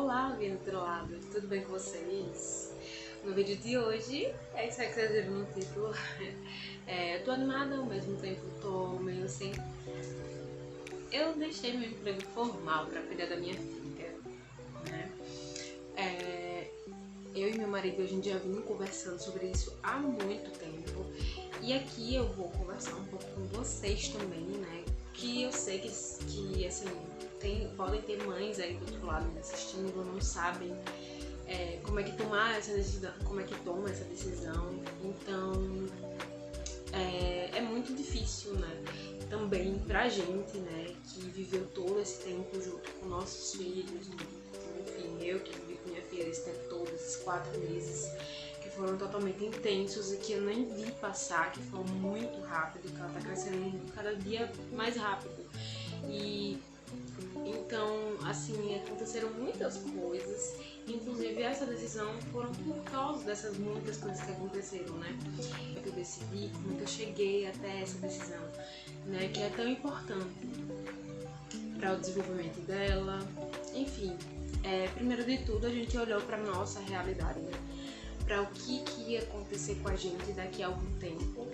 Olá, alguém do outro lado, tudo bem com vocês? No vídeo de hoje, é isso aí que vocês viram no título. Eu tô animada, ao mesmo tempo tô meio assim. Eu deixei meu emprego formal pra cuidar da minha filha, né? Eu e meu marido, a gente já vinha conversando sobre isso há muito tempo. E aqui eu vou conversar um pouco com vocês também, né? Que eu sei que assim, podem ter mães aí do outro lado me assistindo, não sabem como é que tomar essa decisão, como é que toma essa decisão. Então, é muito difícil, né? Também pra gente, né? Que viveu todo esse tempo junto com nossos filhos, né? Enfim, eu que vivi com minha filha esse tempo todo, esses 4 meses, que foram totalmente intensos e que eu nem vi passar, que foram muito rápido, que ela tá crescendo cada dia mais rápido. E então, assim, aconteceram muitas coisas, inclusive essa decisão foram por causa dessas muitas coisas que aconteceram, né? Que eu decidi, como que eu cheguei até essa decisão, né? Que é tão importante para o desenvolvimento dela. Enfim, primeiro de tudo, a gente olhou para nossa realidade, né? Para o que ia acontecer com a gente daqui a algum tempo,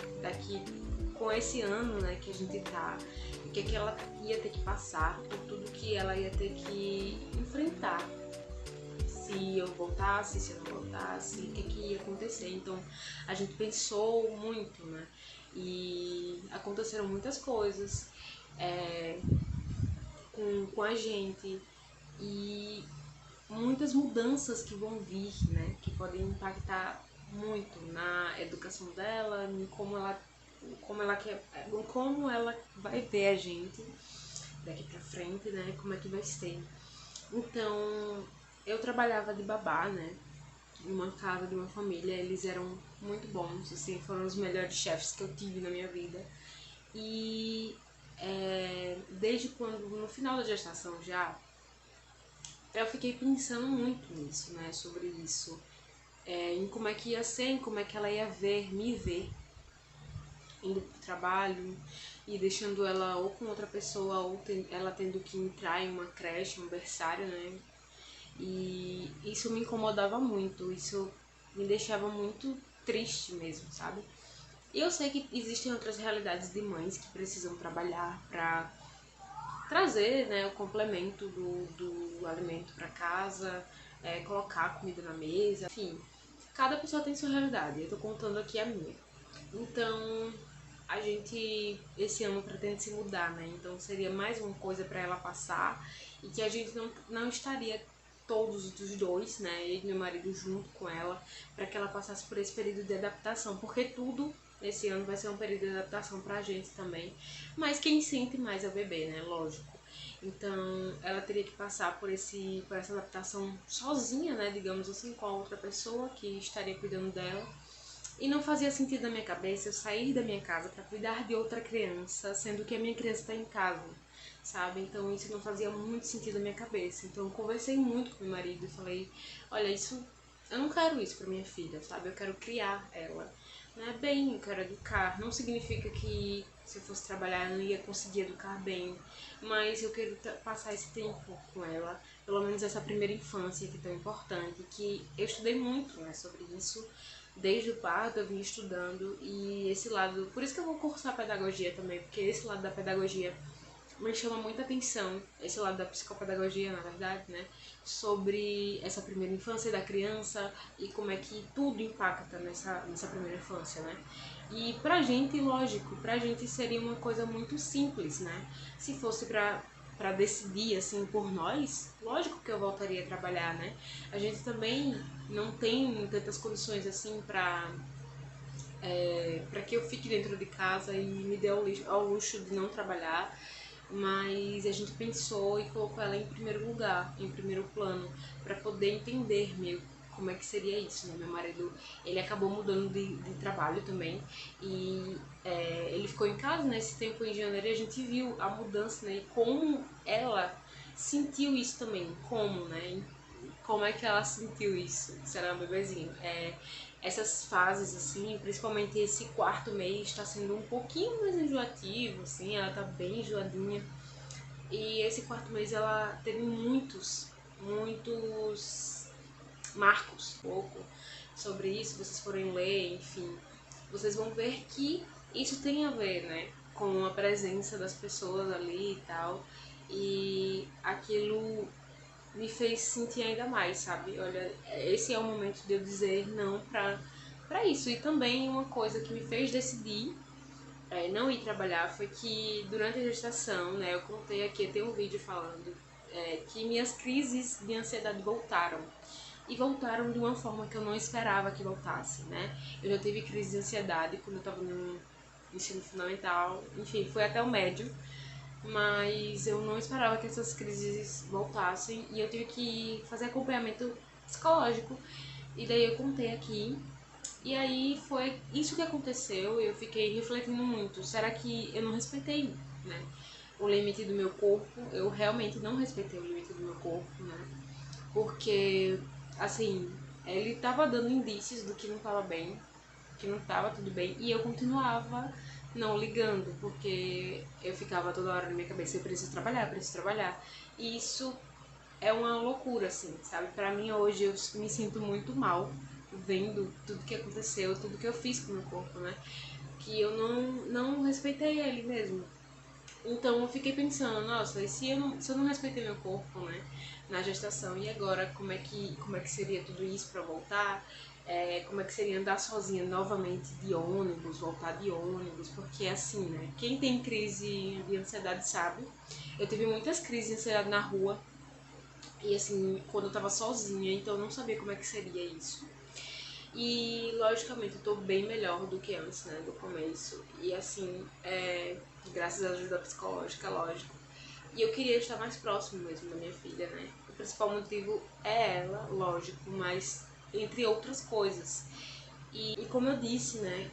com esse ano, né, que a gente tá, o que ela ia ter que passar, por tudo que ela ia ter que enfrentar. Se eu voltasse, se eu não voltasse, o que ia acontecer. Então, a gente pensou muito, né, e aconteceram muitas coisas com a gente e muitas mudanças que vão vir, né, que podem impactar muito na educação dela, em como ela vai ver a gente daqui pra frente, né, como é que vai ser. Então, eu trabalhava de babá, né, em uma casa de uma família, eles eram muito bons, assim, foram os melhores chefes que eu tive na minha vida. E desde quando, no final da gestação já, eu fiquei pensando muito nisso, né, sobre isso, em como é que ia ser, em como é que ela ia me ver, indo pro trabalho e deixando ela ou com outra pessoa ou ela tendo que entrar em uma creche, um berçário, né, e isso me incomodava muito, isso me deixava muito triste mesmo, sabe? E eu sei que existem outras realidades de mães que precisam trabalhar pra trazer, né, o complemento do alimento para casa, colocar comida na mesa, enfim, cada pessoa tem sua realidade, eu tô contando aqui a minha. Então, a gente esse ano pretende se mudar, né, então seria mais uma coisa para ela passar e que a gente não estaria todos os dois, né, eu e meu marido junto com ela, para que ela passasse por esse período de adaptação, porque tudo esse ano vai ser um período de adaptação pra gente também, mas quem sente mais é o bebê, né, lógico. Então, ela teria que passar por essa adaptação sozinha, né, digamos assim, com a outra pessoa que estaria cuidando dela. E não fazia sentido na minha cabeça eu sair da minha casa para cuidar de outra criança, sendo que a minha criança está em casa, sabe? Então isso não fazia muito sentido na minha cabeça. Então eu conversei muito com meu marido e falei, olha, eu não quero isso para minha filha, sabe? Eu quero criar ela, né? Bem, eu quero educar. Não significa que se eu fosse trabalhar eu não ia conseguir educar bem, mas eu quero passar esse tempo com ela, pelo menos essa primeira infância que é tão importante, que eu estudei muito, né, sobre isso. Desde o parto eu vim estudando e esse lado, por isso que eu vou cursar pedagogia também, porque esse lado da pedagogia me chama muita atenção, esse lado da psicopedagogia, na verdade, né, sobre essa primeira infância da criança e como é que tudo impacta nessa primeira infância, né. E pra gente, lógico, pra gente seria uma coisa muito simples, né, se fosse pra decidir, assim, por nós, lógico que eu voltaria a trabalhar, né. A gente também não tem tantas condições, assim, pra que eu fique dentro de casa e me dê ao luxo de não trabalhar, mas a gente pensou e colocou ela em primeiro lugar, em primeiro plano, para poder entender meio como é que seria isso, né? Meu marido, ele acabou mudando de trabalho também e ele ficou em casa nesse tempo em janeiro e a gente viu a mudança, né? E como ela sentiu isso também, né? Como é que ela sentiu isso, se ela é um bebezinho. Essas fases, assim, principalmente esse 4º mês, está sendo um pouquinho mais enjoativo, assim, ela tá bem enjoadinha. E esse 4º mês ela teve muitos muitos marcos um pouco sobre isso, se vocês forem ler, enfim, vocês vão ver que isso tem a ver, né, com a presença das pessoas ali e tal, e aquilo me fez sentir ainda mais, sabe? Olha, esse é o momento de eu dizer não pra isso. E também uma coisa que me fez decidir não ir trabalhar foi que durante a gestação, né, eu contei aqui, eu tenho um vídeo falando que minhas crises de ansiedade voltaram. E voltaram de uma forma que eu não esperava que voltasse, né? Eu já tive crise de ansiedade quando eu tava no ensino fundamental, enfim, foi até o médio, mas eu não esperava que essas crises voltassem e eu tive que fazer acompanhamento psicológico. E daí eu contei aqui. E aí foi isso que aconteceu, eu fiquei refletindo muito. Será que eu não respeitei, né, o limite do meu corpo? Eu realmente não respeitei o limite do meu corpo, né? Porque, assim, ele tava dando indícios do que não tava bem, que não tava tudo bem, e eu continuava não ligando, porque eu ficava toda hora na minha cabeça, eu preciso trabalhar, preciso trabalhar. E isso é uma loucura, assim, sabe? Pra mim hoje eu me sinto muito mal vendo tudo que aconteceu, tudo que eu fiz com o meu corpo, né? Que eu não respeitei ele mesmo. Então eu fiquei pensando, nossa, e se eu não respeitei meu corpo, né, na gestação, e agora como é que seria tudo isso pra voltar? Como é que seria andar sozinha novamente de ônibus, voltar de ônibus, porque assim, né, quem tem crise de ansiedade sabe, eu tive muitas crises de ansiedade na rua, e assim, quando eu tava sozinha, então eu não sabia como é que seria isso. E logicamente eu tô bem melhor do que antes, né, do começo. E assim, graças à ajuda psicológica, lógico. E eu queria estar mais próximo mesmo da minha filha, né? O principal motivo é ela, lógico, mas entre outras coisas. E como eu disse, né,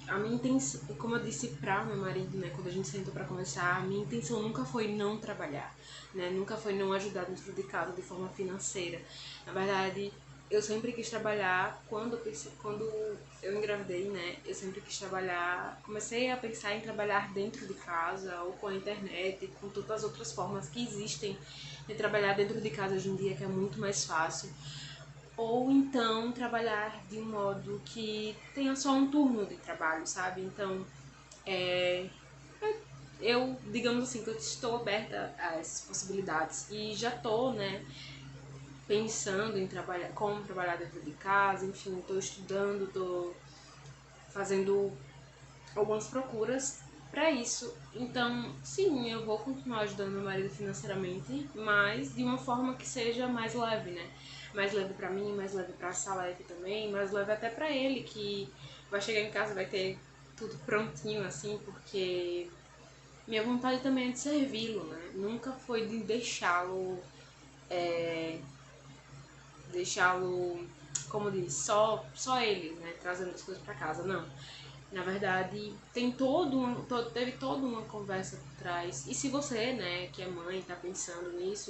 a minha intenção, como eu disse pra meu marido, né, quando a gente sentou pra conversar, a minha intenção nunca foi não trabalhar, né, nunca foi não ajudar dentro de casa de forma financeira. Na verdade, eu sempre quis trabalhar, quando eu engravidei, né, eu sempre quis trabalhar, comecei a pensar em trabalhar dentro de casa, ou com a internet, com todas as outras formas que existem de trabalhar dentro de casa hoje em dia, que é muito mais fácil, ou então trabalhar de um modo que tenha só um turno de trabalho, sabe? Então, eu, digamos assim, que eu estou aberta a essas possibilidades e já tô, né, pensando em trabalhar, como trabalhar dentro de casa, enfim, tô estudando, tô fazendo algumas procuras para isso. Então, sim, eu vou continuar ajudando meu marido financeiramente, mas de uma forma que seja mais leve, né? Mais leve para mim, mais leve para Salete também, mais leve até para ele, que vai chegar em casa, vai ter tudo prontinho assim, porque minha vontade também é de servi-lo, né? Nunca foi de deixá-lo, como diz, só ele, né, trazendo as coisas para casa, não. Na verdade, teve toda uma conversa por trás. E se você, né, que é mãe, tá pensando nisso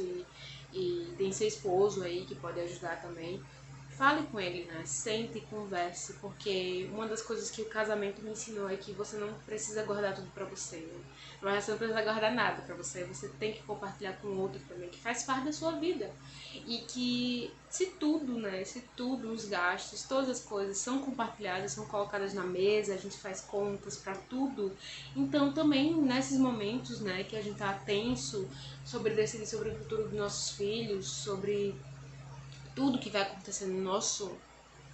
e tem seu esposo aí que pode ajudar também, fale com ele, né? Sente e converse, porque uma das coisas que o casamento me ensinou é que você não precisa guardar tudo pra você, né? Mas você não precisa guardar nada pra você, você tem que compartilhar com o outro também, que faz parte da sua vida. E que se tudo, né, se tudo, os gastos, todas as coisas são compartilhadas, são colocadas na mesa, a gente faz contas pra tudo, então também nesses momentos, né, que a gente tá tenso sobre decidir sobre o futuro dos nossos filhos, sobre tudo que vai acontecer no nosso,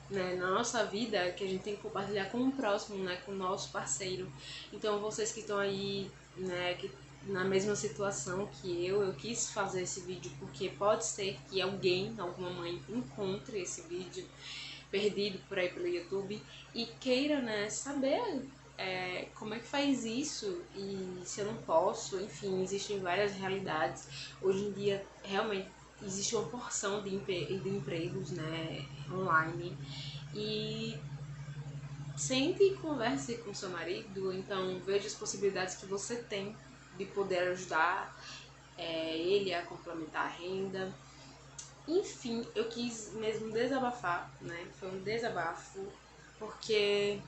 né, na nossa vida, que a gente tem que compartilhar com o próximo, né, com o nosso parceiro. Então vocês que estão aí, né, que na mesma situação que eu quis fazer esse vídeo porque pode ser que alguém, alguma mãe, encontre esse vídeo perdido por aí pelo YouTube e queira, né, saber como é que faz isso e se eu não posso, enfim, existem várias realidades. Hoje em dia, realmente, existe uma porção de empregos, né, online, e sente e converse com seu marido, então veja as possibilidades que você tem de poder ajudar ele a complementar a renda. Enfim, eu quis mesmo desabafar, né? Foi um desabafo, porque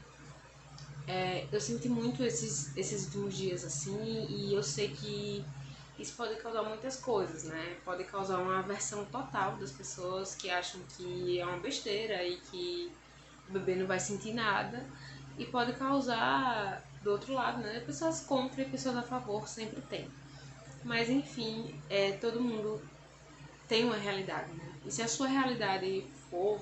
eu senti muito esses últimos dias assim, e eu sei que isso pode causar muitas coisas, né? Pode causar uma aversão total das pessoas que acham que é uma besteira e que o bebê não vai sentir nada. E pode causar, do outro lado, né? Pessoas contra e pessoas a favor, sempre tem. Mas enfim, todo mundo tem uma realidade, né? E se a sua realidade for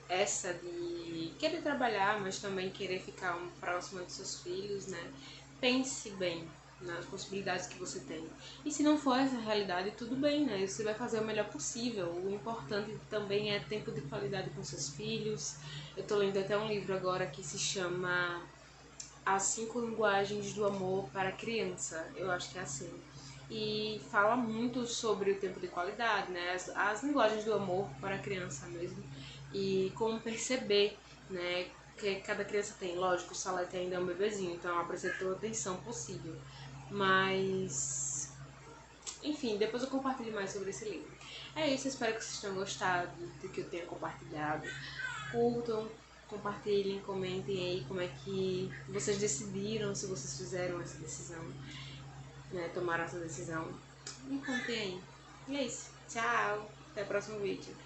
essa de querer trabalhar, mas também querer ficar próxima dos seus filhos, né? Pense bem nas possibilidades que você tem. E se não for essa realidade, tudo bem, né? Você vai fazer o melhor possível. O importante também é tempo de qualidade com seus filhos. Eu tô lendo até um livro agora que se chama As 5 Linguagens do Amor para a Criança. Eu acho que é assim. E fala muito sobre o tempo de qualidade, né? As linguagens do amor para a criança mesmo. E como perceber, né? Que cada criança tem. Lógico, o Salete ainda é um bebezinho, então ela precisa ter toda a atenção possível. Mas, enfim, depois eu compartilho mais sobre esse livro. É isso, espero que vocês tenham gostado do que eu tenha compartilhado. Curtam, compartilhem, comentem aí como é que vocês decidiram, se vocês fizeram essa decisão, né, tomaram essa decisão. Me contem aí. E é isso. Tchau. Até o próximo vídeo.